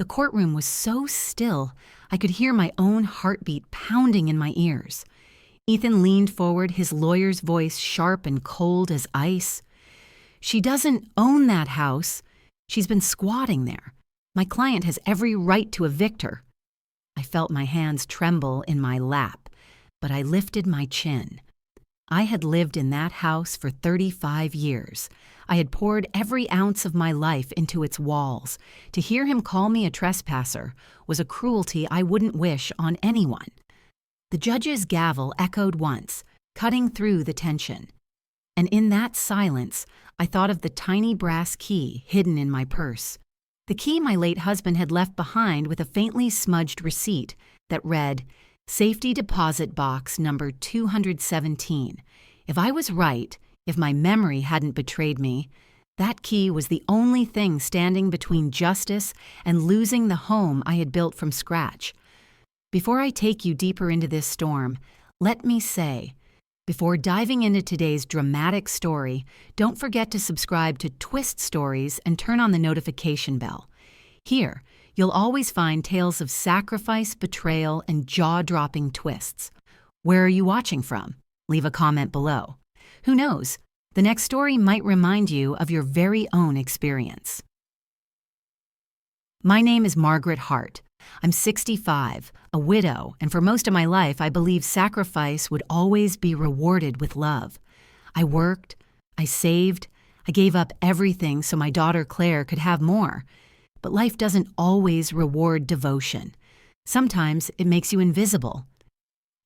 The courtroom was so still, I could hear my own heartbeat pounding in my ears. Ethan leaned forward, his lawyer's voice sharp and cold as ice. "She doesn't own that house. She's been squatting there. My client has every right to evict her." I felt my hands tremble in my lap, but I lifted my chin. I had lived in that house for 35 years. I had poured every ounce of my life into its walls. To hear him call me a trespasser was a cruelty I wouldn't wish on anyone. The judge's gavel echoed once, cutting through the tension. And in that silence, I thought of the tiny brass key hidden in my purse. The key my late husband had left behind with a faintly smudged receipt that read, "Safety Deposit Box number 217. If I was right, if my memory hadn't betrayed me, that key was the only thing standing between justice and losing the home I had built from scratch. Before I take you deeper into this storm, let me say, before diving into today's dramatic story, don't forget to subscribe to Twist Stories and turn on the notification bell. Here, you'll always find tales of sacrifice, betrayal, and jaw-dropping twists. Where are you watching from? Leave a comment below. Who knows? The next story might remind you of your very own experience. My name is Margaret Hart. I'm 65, a widow, and for most of my life I believed sacrifice would always be rewarded with love. I worked, I saved, I gave up everything so my daughter Claire could have more. But life doesn't always reward devotion. Sometimes it makes you invisible.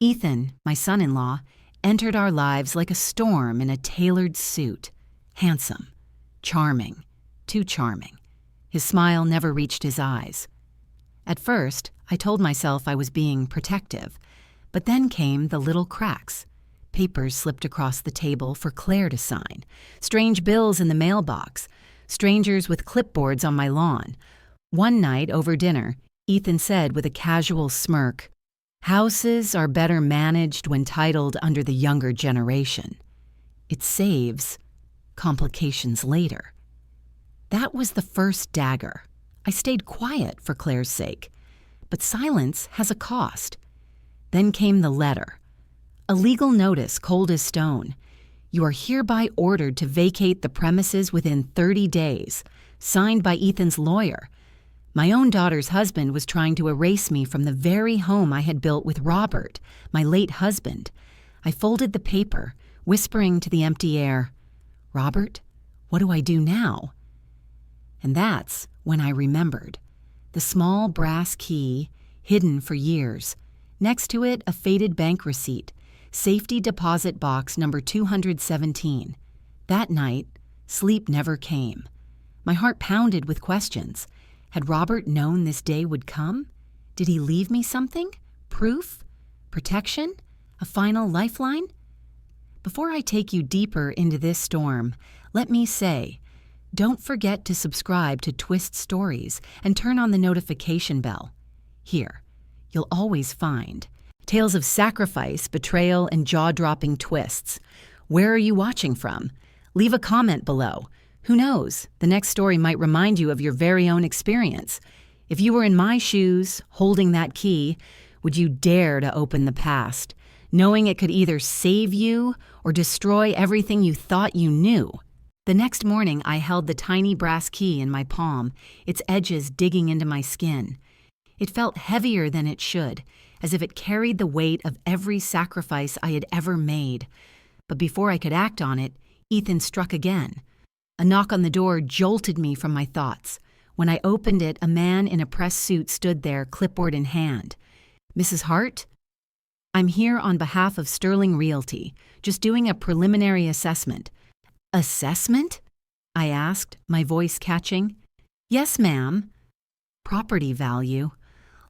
Ethan, my son-in-law, entered our lives like a storm in a tailored suit. Handsome, charming, too charming. His smile never reached his eyes. At first, I told myself I was being protective, but then came the little cracks. Papers slipped across the table for Claire to sign, strange bills in the mailbox, strangers with clipboards on my lawn. One night over dinner, Ethan said with a casual smirk, "Houses are better managed when titled under the younger generation. It saves complications later." That was the first dagger. I stayed quiet for Claire's sake, but silence has a cost. Then came the letter. A legal notice cold as stone. "You are hereby ordered to vacate the premises within 30 days, signed by Ethan's lawyer." My own daughter's husband was trying to erase me from the very home I had built with Robert, my late husband. I folded the paper, whispering to the empty air, "Robert, what do I do now?" And that's when I remembered. The small brass key, hidden for years. Next to it, a faded bank receipt. Safety Deposit Box number 217. That night, sleep never came. My heart pounded with questions. Had Robert known this day would come? Did he leave me something? Proof? Protection? A final lifeline? Before I take you deeper into this storm, let me say, don't forget to subscribe to Twist Stories and turn on the notification bell. Here, you'll always find tales of sacrifice, betrayal, and jaw-dropping twists. Where are you watching from? Leave a comment below. Who knows? The next story might remind you of your very own experience. If you were in my shoes, holding that key, would you dare to open the past, knowing it could either save you or destroy everything you thought you knew? The next morning, I held the tiny brass key in my palm, its edges digging into my skin. It felt heavier than it should, as if it carried the weight of every sacrifice I had ever made. But before I could act on it, Ethan struck again. A knock on the door jolted me from my thoughts. When I opened it, a man in a press suit stood there, clipboard in hand. "Mrs. Hart? I'm here on behalf of Sterling Realty, just doing a preliminary assessment." "Assessment?" I asked, my voice catching. "Yes, ma'am." "Property value."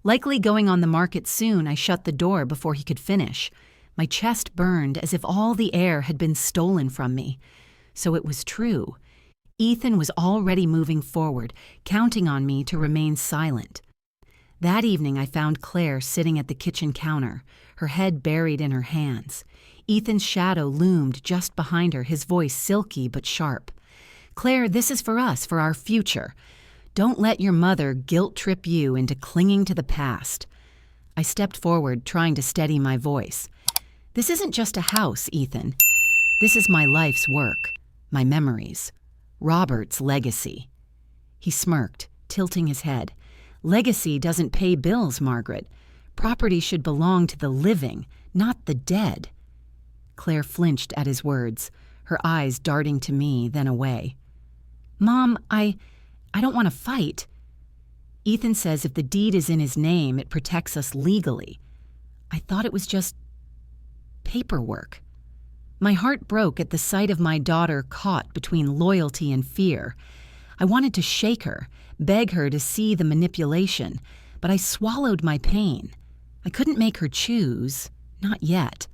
Likely going on the market soon, I shut the door before he could finish. My chest burned as if all the air had been stolen from me. So it was true. Ethan was already moving forward, counting on me to remain silent. That evening, I found Claire sitting at the kitchen counter, her head buried in her hands. Ethan's shadow loomed just behind her, his voice silky but sharp. "Claire, this is for us, for our future. Don't let your mother guilt-trip you into clinging to the past. I stepped forward, trying to steady my voice. This isn't just a house, Ethan. This is my life's work, my memories, Robert's legacy. He smirked, tilting his head. Legacy doesn't pay bills, Margaret. Property should belong to the living, not the dead. Claire flinched at his words, her eyes darting to me, then away. Mom, I don't want to fight. Ethan says if the deed is in his name, it protects us legally. I thought it was just paperwork. My heart broke at the sight of my daughter caught between loyalty and fear. I wanted to shake her, beg her to see the manipulation, but I swallowed my pain. I couldn't make her choose, not yet.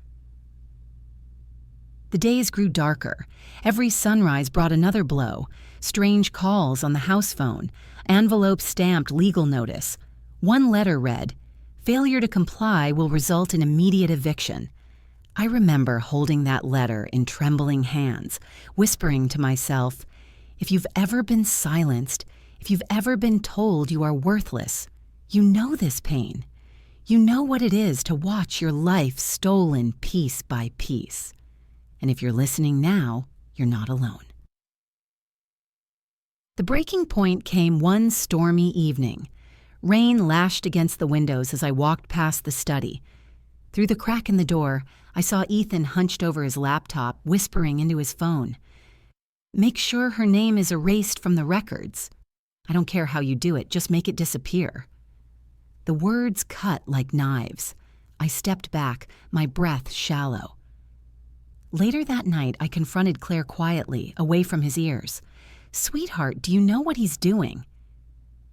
The days grew darker. Every sunrise brought another blow. Strange calls on the house phone, envelope stamped legal notice. One letter read, "Failure to comply will result in immediate eviction." I remember holding that letter in trembling hands, whispering to myself, if you've ever been silenced, if you've ever been told you are worthless, you know this pain. You know what it is to watch your life stolen piece by piece. And if you're listening now, you're not alone. The breaking point came one stormy evening. Rain lashed against the windows as I walked past the study. Through the crack in the door, I saw Ethan hunched over his laptop, whispering into his phone. Make sure her name is erased from the records. I don't care how you do it, just make it disappear. The words cut like knives. I stepped back, my breath shallow. Later that night, I confronted Claire quietly, away from his ears. Sweetheart, do you know what he's doing?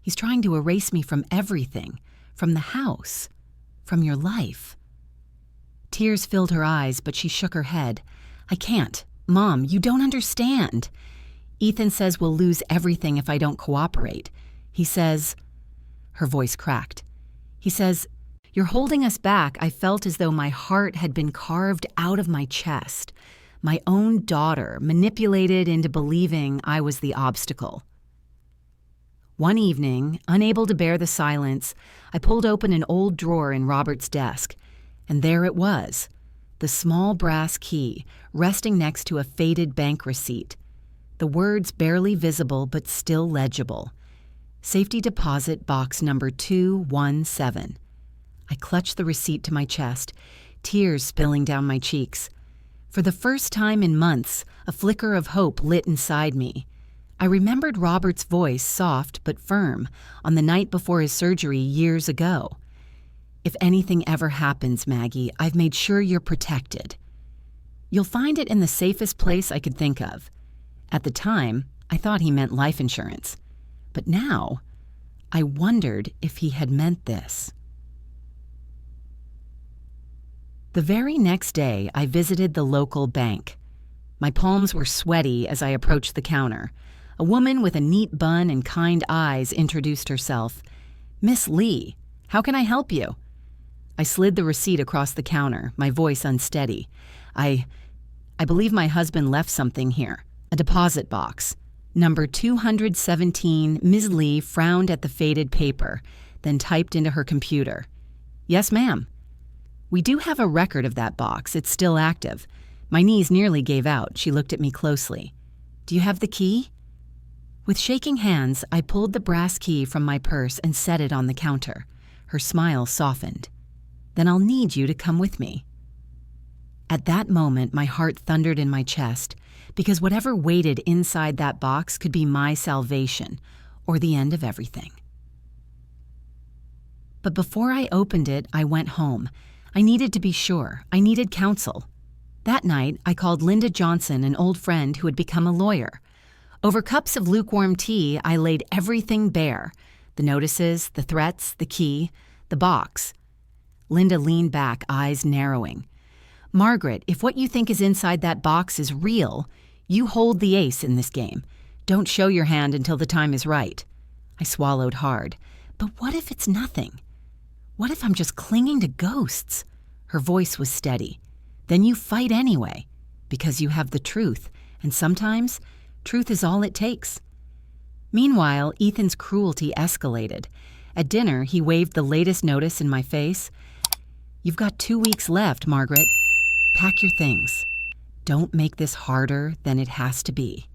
He's trying to erase me from everything, from the house, from your life. Tears filled her eyes, but she shook her head. I can't. Mom, you don't understand. Ethan says we'll lose everything if I don't cooperate. He says... Her voice cracked. He says, you're holding us back. I felt as though my heart had been carved out of my chest. My own daughter, manipulated into believing I was the obstacle. One evening, unable to bear the silence, I pulled open an old drawer in Robert's desk, and there it was, the small brass key resting next to a faded bank receipt, the words barely visible but still legible. Safety deposit box number 217. I clutched the receipt to my chest, tears spilling down my cheeks. For the first time in months, a flicker of hope lit inside me. I remembered Robert's voice, soft but firm, on the night before his surgery years ago. If anything ever happens, Maggie, I've made sure you're protected. You'll find it in the safest place I could think of. At the time, I thought he meant life insurance. But now, I wondered if he had meant this. The very next day, I visited the local bank. My palms were sweaty as I approached the counter. A woman with a neat bun and kind eyes introduced herself. Miss Lee, how can I help you? I slid the receipt across the counter, my voice unsteady. I believe my husband left something here. A deposit box. Number 217, Ms. Lee frowned at the faded paper, then typed into her computer. Yes, ma'am. We do have a record of that box. It's still active. My knees nearly gave out. She looked at me closely. Do you have the key? With shaking hands, I pulled the brass key from my purse and set it on the counter. Her smile softened. Then I'll need you to come with me. At that moment, my heart thundered in my chest, because whatever waited inside that box could be my salvation, or the end of everything. But before I opened it, I went home. I needed to be sure. I needed counsel. That night, I called Linda Johnson, an old friend who had become a lawyer. Over cups of lukewarm tea, I laid everything bare. The notices, the threats, the key, the box. Linda leaned back, eyes narrowing. Margaret, if what you think is inside that box is real, you hold the ace in this game. Don't show your hand until the time is right. I swallowed hard. But what if it's nothing? What if I'm just clinging to ghosts? Her voice was steady. Then you fight anyway, because you have the truth, and sometimes truth is all it takes. Meanwhile, Ethan's cruelty escalated. At dinner, he waved the latest notice in my face. "You've got 2 weeks left, Margaret. Pack your things. Don't make this harder than it has to be."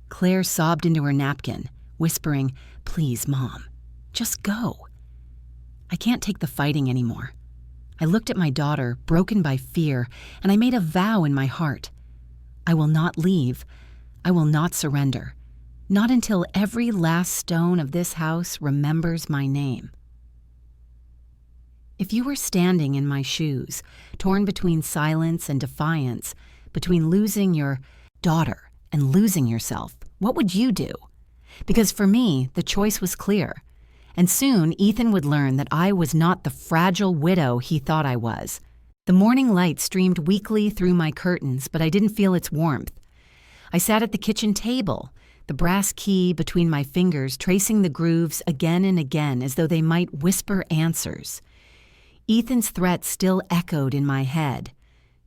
Claire sobbed into her napkin, whispering, "Please, Mom, just go." I can't take the fighting anymore. I looked at my daughter, broken by fear, and I made a vow in my heart. I will not leave. I will not surrender. Not until every last stone of this house remembers my name. If you were standing in my shoes, torn between silence and defiance, between losing your daughter and losing yourself, what would you do? Because for me, the choice was clear. And soon, Ethan would learn that I was not the fragile widow he thought I was. The morning light streamed weakly through my curtains, but I didn't feel its warmth. I sat at the kitchen table, the brass key between my fingers, tracing the grooves again and again as though they might whisper answers. Ethan's threat still echoed in my head.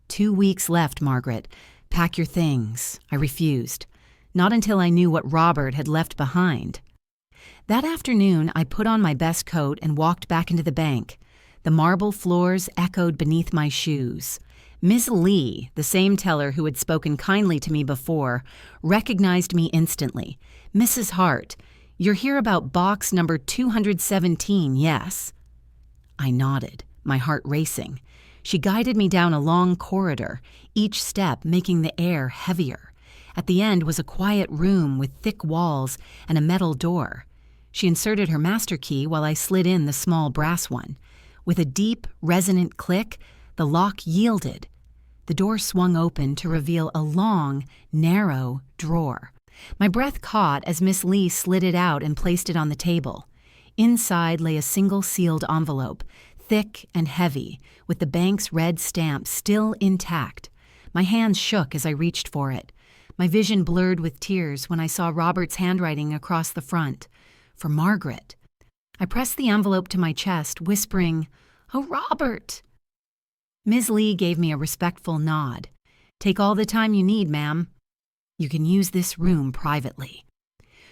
2 weeks left, Margaret. Pack your things. I refused. Not until I knew what Robert had left behind. That afternoon, I put on my best coat and walked back into the bank. The marble floors echoed beneath my shoes. Miss Lee, the same teller who had spoken kindly to me before, recognized me instantly. "Mrs. Hart, you're here about box number 217, yes?" I nodded, my heart racing. She guided me down a long corridor, each step making the air heavier. At the end was a quiet room with thick walls and a metal door. She inserted her master key while I slid in the small brass one. With a deep, resonant click, the lock yielded. The door swung open to reveal a long, narrow drawer. My breath caught as Miss Lee slid it out and placed it on the table. Inside lay a single sealed envelope, thick and heavy, with the bank's red stamp still intact. My hands shook as I reached for it. My vision blurred with tears when I saw Robert's handwriting across the front. For Margaret. I pressed the envelope to my chest, whispering, "Oh, Robert!" Ms. Lee gave me a respectful nod. "Take all the time you need, ma'am. You can use this room privately."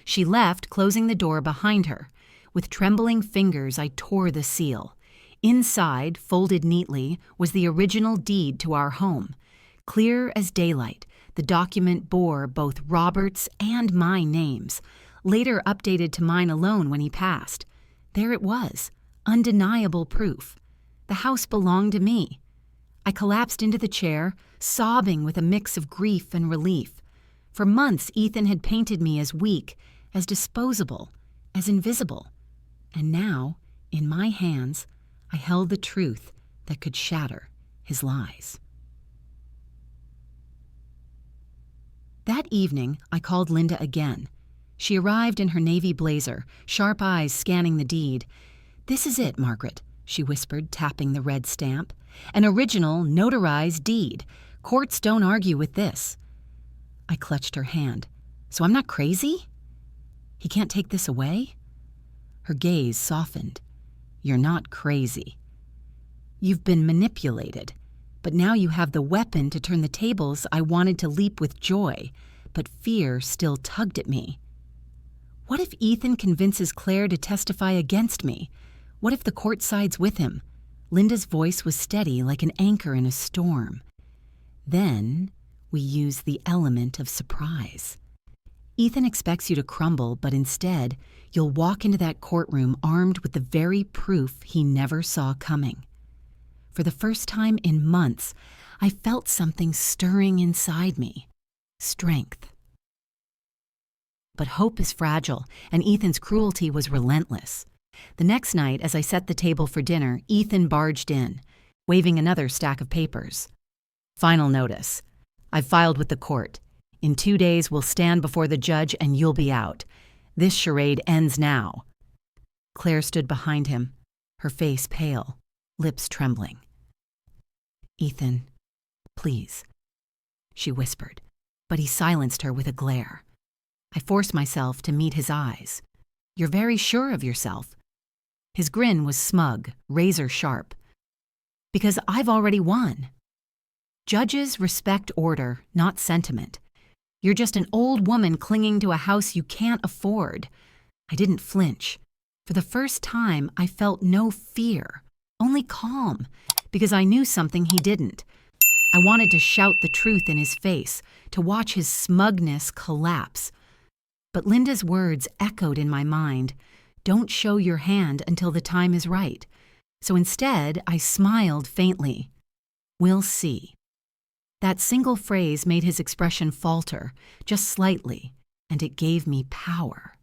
She left, closing the door behind her. With trembling fingers, I tore the seal. Inside, folded neatly, was the original deed to our home. Clear as daylight, the document bore both Robert's and my names, later updated to mine alone when he passed. There it was, undeniable proof. The house belonged to me. I collapsed into the chair, sobbing with a mix of grief and relief. For months, Ethan had painted me as weak, as disposable, as invisible. And now, in my hands, I held the truth that could shatter his lies. That evening, I called Linda again. She arrived in her navy blazer, sharp eyes scanning the deed. "This is it, Margaret," she whispered, tapping the red stamp. "An original, notarized deed. Courts don't argue with this." I clutched her hand. "So I'm not crazy? He can't take this away?" Her gaze softened. "You're not crazy. You've been manipulated, but now you have the weapon to turn the tables." I wanted to leap with joy, but fear still tugged at me. What if Ethan convinces Claire to testify against me? What if the court sides with him? Linda's voice was steady like an anchor in a storm. Then we use the element of surprise. Ethan expects you to crumble, but instead, you'll walk into that courtroom armed with the very proof he never saw coming. For the first time in months, I felt something stirring inside me. Strength. But hope is fragile, and Ethan's cruelty was relentless. The next night, as I set the table for dinner, Ethan barged in, waving another stack of papers. "Final notice. I've filed with the court. In 2 days, we'll stand before the judge and you'll be out. This charade ends now." Claire stood behind him, her face pale, lips trembling. "Ethan, please," she whispered, but he silenced her with a glare. I forced myself to meet his eyes. "You're very sure of yourself." His grin was smug, razor sharp. "Because I've already won." Judges respect order, not sentiment. You're just an old woman clinging to a house you can't afford." I didn't flinch. For the first time, I felt no fear, only calm, because I knew something he didn't. I wanted to shout the truth in his face, to watch his smugness collapse. But Linda's words echoed in my mind. "Don't show your hand until the time is right." So instead, I smiled faintly. "We'll see." That single phrase made his expression falter, just slightly, and it gave me power.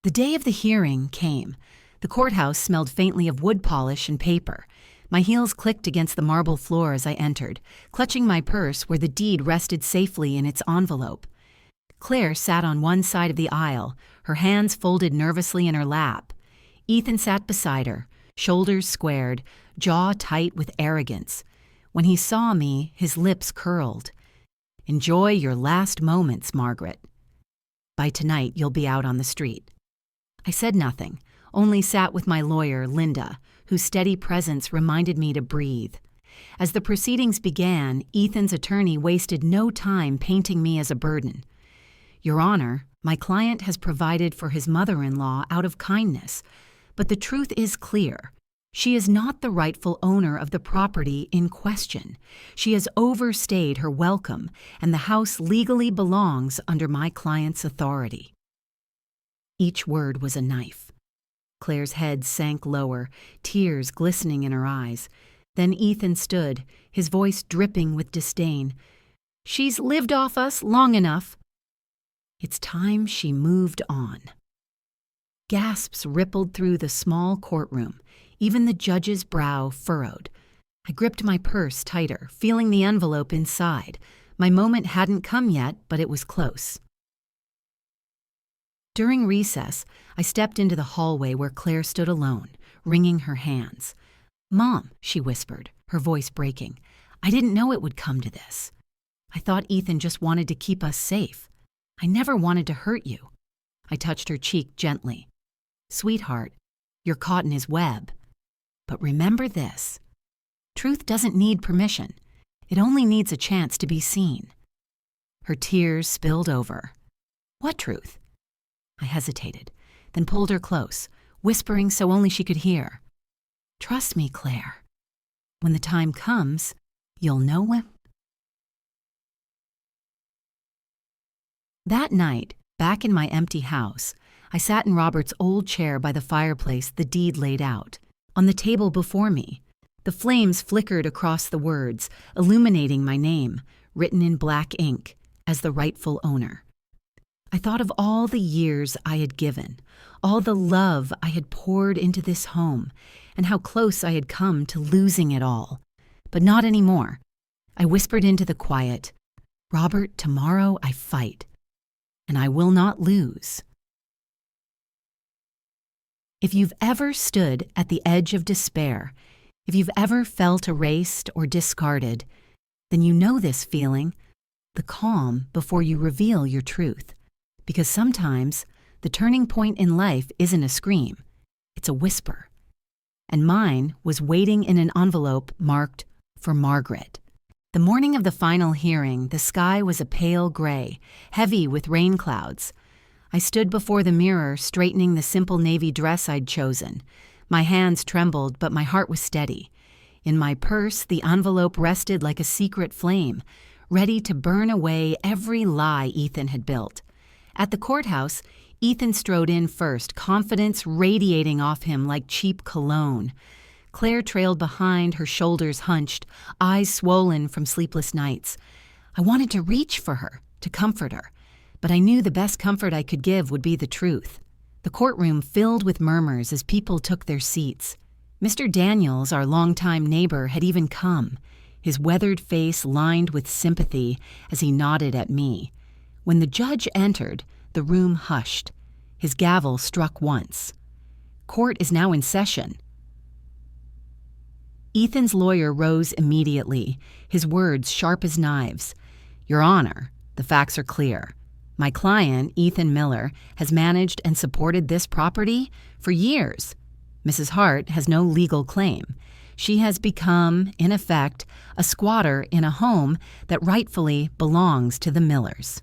The day of the hearing came. The courthouse smelled faintly of wood polish and paper. My heels clicked against the marble floor as I entered, clutching my purse where the deed rested safely in its envelope. Claire sat on one side of the aisle, her hands folded nervously in her lap. Ethan sat beside her, shoulders squared, jaw tight with arrogance. When he saw me, his lips curled. "Enjoy your last moments, Margaret. By tonight, you'll be out on the street." I said nothing, only sat with my lawyer, Linda, whose steady presence reminded me to breathe. As the proceedings began, Ethan's attorney wasted no time painting me as a burden. "Your Honor, my client has provided for his mother-in-law out of kindness, but the truth is clear. She is not the rightful owner of the property in question. She has overstayed her welcome, and the house legally belongs under my client's authority." Each word was a knife. Claire's head sank lower, tears glistening in her eyes. Then Ethan stood, his voice dripping with disdain. "She's lived off us long enough." It's time she moved on. Gasps rippled through the small courtroom. Even the judge's brow furrowed. I gripped my purse tighter, feeling the envelope inside. My moment hadn't come yet, but it was close. During recess, I stepped into the hallway where Claire stood alone, wringing her hands. "Mom," she whispered, her voice breaking, "I didn't know it would come to this. I thought Ethan just wanted to keep us safe. I never wanted to hurt you." I touched her cheek gently. "Sweetheart, you're caught in his web. But remember this. Truth doesn't need permission. It only needs a chance to be seen." Her tears spilled over. "What truth?" I hesitated, then pulled her close, whispering so only she could hear. "Trust me, Claire. When the time comes, you'll know when." That night, back in my empty house, I sat in Robert's old chair by the fireplace, the deed laid out. On the table before me, the flames flickered across the words, illuminating my name, written in black ink, as the rightful owner. I thought of all the years I had given, all the love I had poured into this home, and how close I had come to losing it all. But not anymore. I whispered into the quiet, "Robert, tomorrow I fight, and I will not lose." If you've ever stood at the edge of despair, if you've ever felt erased or discarded, then you know this feeling, the calm before you reveal your truth. Because sometimes the turning point in life isn't a scream, it's a whisper. And mine was waiting in an envelope marked for Margaret. The morning of the final hearing, the sky was a pale gray, heavy with rain clouds. I stood before the mirror, straightening the simple navy dress I'd chosen. My hands trembled, but my heart was steady. In my purse, the envelope rested like a secret flame, ready to burn away every lie Ethan had built. At the courthouse, Ethan strode in first, confidence radiating off him like cheap cologne. Claire trailed behind, her shoulders hunched, eyes swollen from sleepless nights. I wanted to reach for her, to comfort her, but I knew the best comfort I could give would be the truth. The courtroom filled with murmurs as people took their seats. Mr. Daniels, our longtime neighbor, had even come, his weathered face lined with sympathy as he nodded at me. When the judge entered, the room hushed. His gavel struck once. "Court is now in session." Ethan's lawyer rose immediately, his words sharp as knives. "Your Honor, the facts are clear. My client, Ethan Miller, has managed and supported this property for years. Mrs. Hart has no legal claim. She has become, in effect, a squatter in a home that rightfully belongs to the Millers.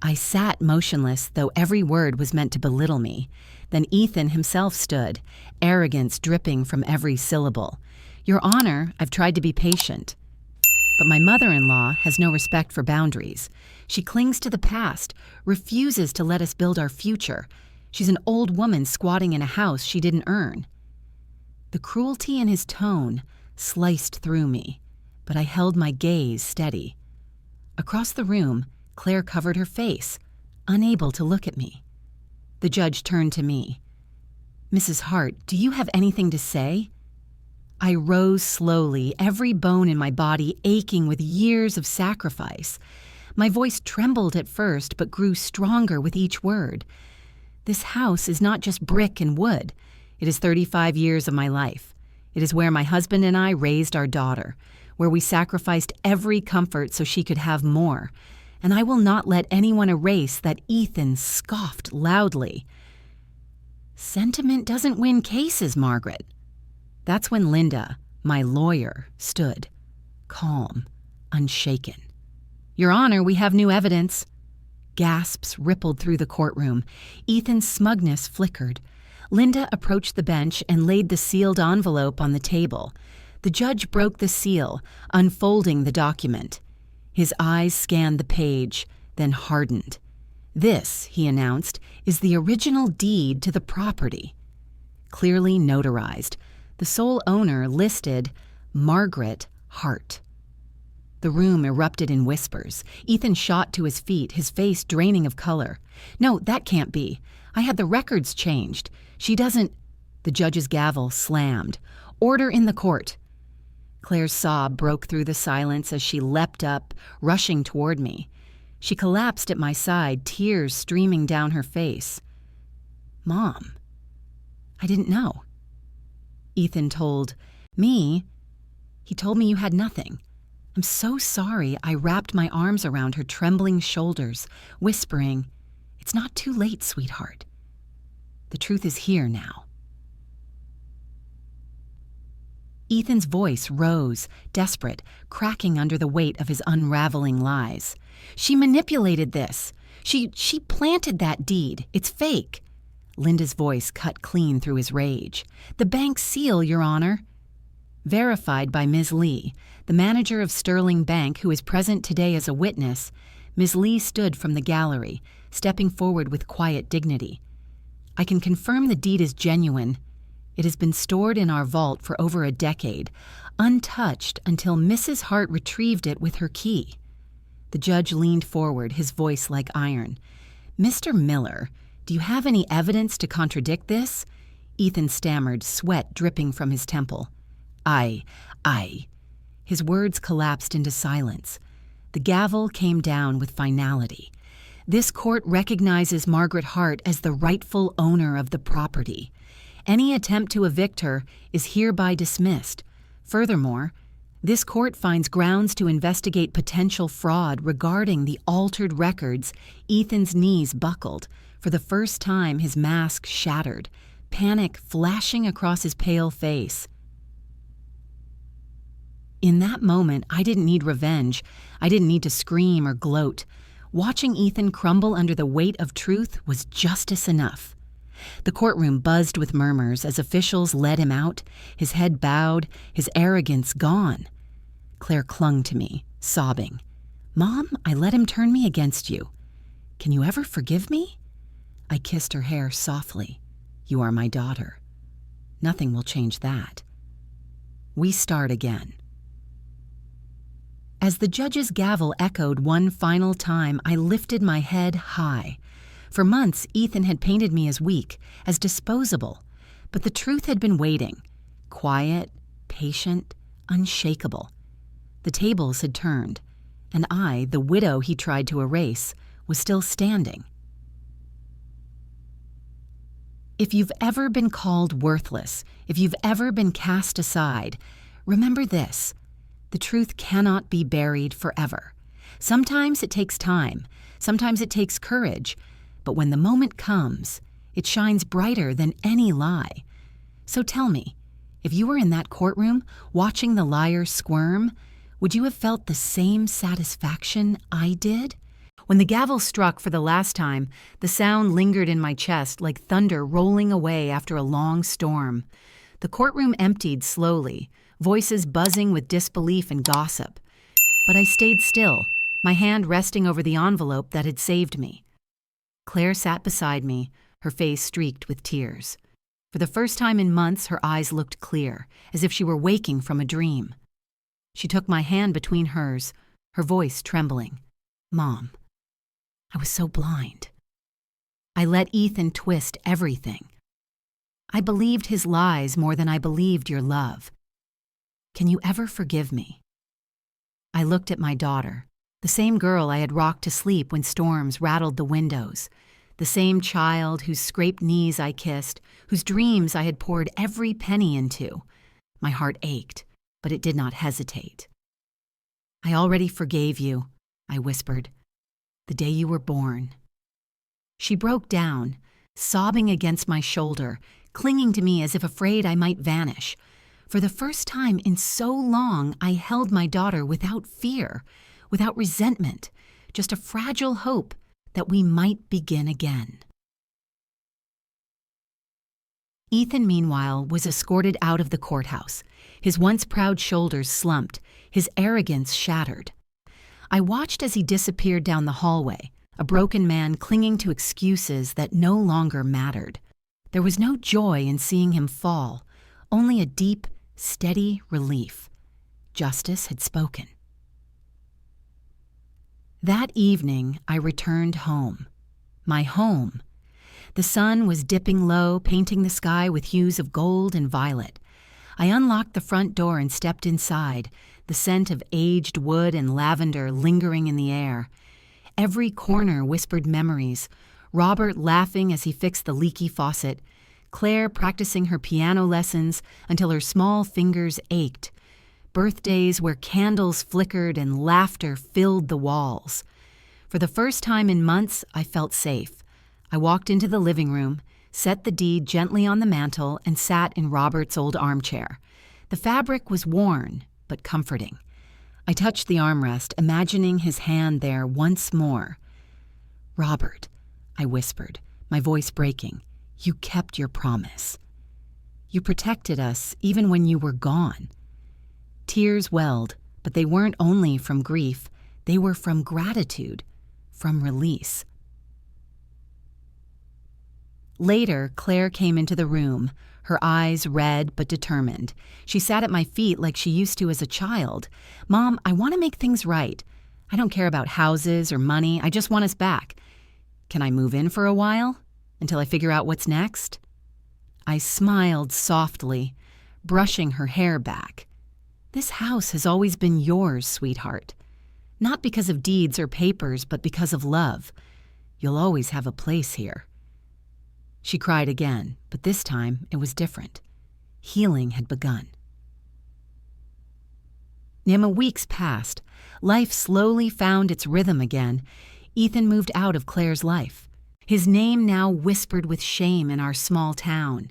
I sat motionless, though every word was meant to belittle me. Then Ethan himself stood, arrogance dripping from every syllable. "Your Honor, I've tried to be patient. But my mother-in-law has no respect for boundaries. She clings to the past, refuses to let us build our future. She's an old woman squatting in a house she didn't earn." The cruelty in his tone sliced through me, but I held my gaze steady. Across the room, Claire covered her face, unable to look at me. The judge turned to me. "Mrs. Hart, do you have anything to say?" I rose slowly, every bone in my body aching with years of sacrifice. My voice trembled at first, but grew stronger with each word. "This house is not just brick and wood. It is 35 years of my life. It is where my husband and I raised our daughter, where we sacrificed every comfort so she could have more. And I will not let anyone erase that." Ethan scoffed loudly. "Sentiment doesn't win cases, Margaret." That's when Linda, my lawyer, stood, calm, unshaken. "Your Honor, we have new evidence." Gasps rippled through the courtroom. Ethan's smugness flickered. Linda approached the bench and laid the sealed envelope on the table. The judge broke the seal, unfolding the document. His eyes scanned the page, then hardened. "This," he announced, "is the original deed to the property." Clearly notarized. The sole owner listed Margaret Hart. The room erupted in whispers. Ethan shot to his feet, his face draining of color. "No, that can't be. I had the records changed. She doesn't—" The judge's gavel slammed. "Order in the court." Claire's sob broke through the silence as she leapt up, rushing toward me. She collapsed at my side, tears streaming down her face. "Mom, I didn't know." Ethan told me. He told me you had nothing. I'm so sorry. I wrapped my arms around her trembling shoulders, whispering, "It's not too late, sweetheart. The truth is here now." Ethan's voice rose, desperate, cracking under the weight of his unraveling lies. "She manipulated this. She planted that deed. It's fake." Linda's voice cut clean through his rage. "The bank seal, Your Honor." Verified by Ms. Lee, the manager of Sterling Bank, who is present today as a witness, Ms. Lee stood from the gallery, stepping forward with quiet dignity. "I can confirm the deed is genuine. It has been stored in our vault for over a decade, untouched until Mrs. Hart retrieved it with her key." The judge leaned forward, his voice like iron. "Mr. Miller, do you have any evidence to contradict this?" Ethan stammered, sweat dripping from his temple. I. His words collapsed into silence. The gavel came down with finality. "This court recognizes Margaret Hart as the rightful owner of the property. Any attempt to evict her is hereby dismissed. Furthermore, this court finds grounds to investigate potential fraud regarding the altered records." Ethan's knees buckled. For the first time, his mask shattered, panic flashing across his pale face. In that moment, I didn't need revenge. I didn't need to scream or gloat. Watching Ethan crumble under the weight of truth was justice enough. The courtroom buzzed with murmurs as officials led him out, his head bowed, his arrogance gone. Claire clung to me, sobbing. "Mom, I let him turn me against you. Can you ever forgive me?" I kissed her hair softly. "You are my daughter. Nothing will change that." We start again. As the judge's gavel echoed one final time, I lifted my head high. For months, Ethan had painted me as weak, as disposable, but the truth had been waiting, quiet, patient, unshakable. The tables had turned, and I, the widow he tried to erase, was still standing. If you've ever been called worthless, if you've ever been cast aside, remember this: the truth cannot be buried forever. Sometimes it takes time, sometimes it takes courage, but when the moment comes, it shines brighter than any lie. So tell me, If you were in that courtroom, watching the liar squirm, would you have felt the same satisfaction I did? When the gavel struck for the last time, the sound lingered in my chest like thunder rolling away after a long storm. The courtroom emptied slowly, voices buzzing with disbelief and gossip. But I stayed still, my hand resting over the envelope that had saved me. Claire sat beside me, her face streaked with tears. For the first time in months, her eyes looked clear, as if she were waking from a dream. She took my hand between hers, her voice trembling. "Mom, I was so blind. I let Ethan twist everything. I believed his lies more than I believed your love. Can you ever forgive me?" I looked at my daughter, the same girl I had rocked to sleep when storms rattled the windows, the same child whose scraped knees I kissed, whose dreams I had poured every penny into. My heart ached, but it did not hesitate. "I already forgave you," I whispered, "the day you were born." She broke down, sobbing against my shoulder, clinging to me as if afraid I might vanish. For the first time in so long, I held my daughter without fear, without resentment, just a fragile hope that we might begin again. Ethan, meanwhile, was escorted out of the courthouse, his once proud shoulders slumped, his arrogance shattered. I watched as he disappeared down the hallway, a broken man clinging to excuses that no longer mattered. There was no joy in seeing him fall, only a deep, steady relief. Justice had spoken. That evening, I returned home. My home. The sun was dipping low, painting the sky with hues of gold and violet. I unlocked the front door and stepped inside, the scent of aged wood and lavender lingering in the air. Every corner whispered memories, Robert laughing as he fixed the leaky faucet, Claire practicing her piano lessons until her small fingers ached, birthdays where candles flickered and laughter filled the walls. For the first time in months, I felt safe. I walked into the living room, set the deed gently on the mantel, and sat in Robert's old armchair. The fabric was worn, but comforting. I touched the armrest, imagining his hand there once more. "Robert," I whispered, my voice breaking, "you kept your promise. You protected us even when you were gone." Tears welled, but they weren't only from grief. They were from gratitude, from release. Later, Claire came into the room, her eyes red but determined. She sat at my feet like she used to as a child. "Mom, I want to make things right. I don't care about houses or money. I just want us back. Can I move in for a while? Until I figure out what's next?" I smiled softly, brushing her hair back. "This house has always been yours, sweetheart. Not because of deeds or papers, but because of love. You'll always have a place here." She cried again, but this time it was different. Healing had begun. Weeks passed. Life slowly found its rhythm again. Ethan moved out of Claire's life. His name now whispered with shame in our small town.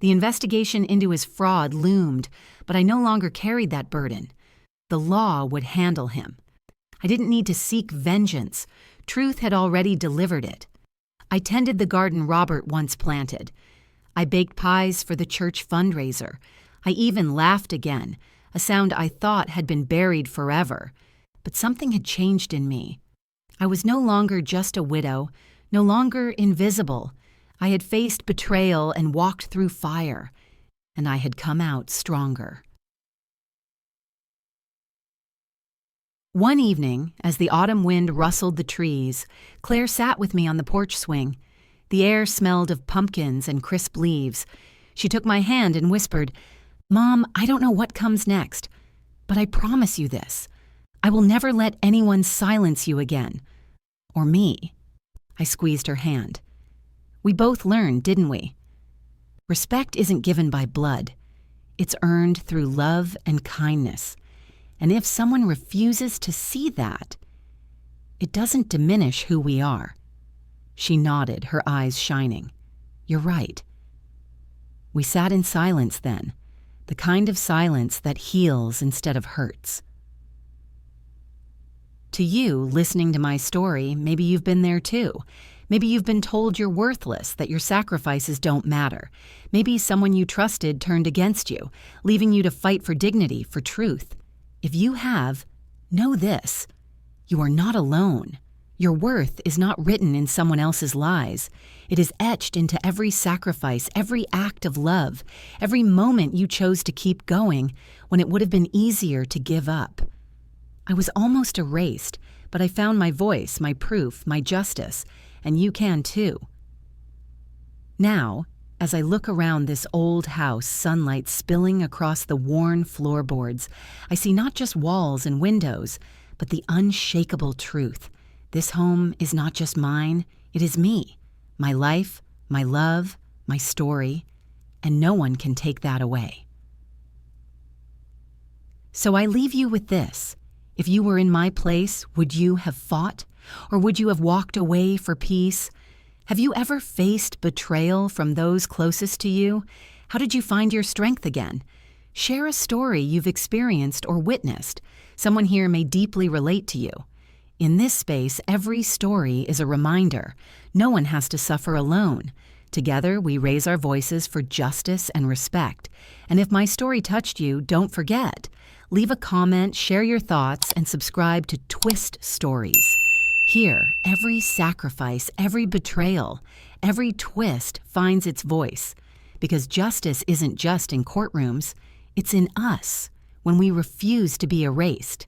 The investigation into his fraud loomed, but I no longer carried that burden. The law would handle him. I didn't need to seek vengeance. Truth had already delivered it. I tended the garden Robert once planted. I baked pies for the church fundraiser. I even laughed again, a sound I thought had been buried forever. But something had changed in me. I was no longer just a widow, no longer invisible. I had faced betrayal and walked through fire, and I had come out stronger. One evening, as the autumn wind rustled the trees, Claire sat with me on the porch swing. The air smelled of pumpkins and crisp leaves. She took my hand and whispered, "Mom, I don't know what comes next, but I promise you this. I will never let anyone silence you again. Or me." I squeezed her hand. "We both learned, didn't we? Respect isn't given by blood. It's earned through love and kindness. And if someone refuses to see that, it doesn't diminish who we are." She nodded, her eyes shining. "You're right." We sat in silence then. the kind of silence that heals instead of hurts. To you, listening to my story, maybe you've been there too. Maybe you've been told you're worthless, that your sacrifices don't matter. Maybe someone you trusted turned against you, leaving you to fight for dignity, for truth. If you have, know this: you are not alone. Your worth is not written in someone else's lies. It is etched into every sacrifice, every act of love, every moment you chose to keep going when it would have been easier to give up. I was almost erased, but I found my voice, my proof, my justice, and you can too. Now, as I look around this old house, sunlight spilling across the worn floorboards, I see not just walls and windows, but the unshakable truth. This home is not just mine, it is me, my life, my love, my story, and no one can take that away. So I leave you with this. If you were in my place, would you have fought? Or would you have walked away for peace? Have you ever faced betrayal from those closest to you? How did you find your strength again? Share a story you've experienced or witnessed. Someone here may deeply relate to you. In this space, every story is a reminder. No one has to suffer alone. Together, we raise our voices for justice and respect. And if my story touched you, don't forget. Leave a comment, share your thoughts, and subscribe to Twist Stories. Here, every sacrifice, every betrayal, every twist finds its voice. Because justice isn't just in courtrooms, it's in us when we refuse to be erased.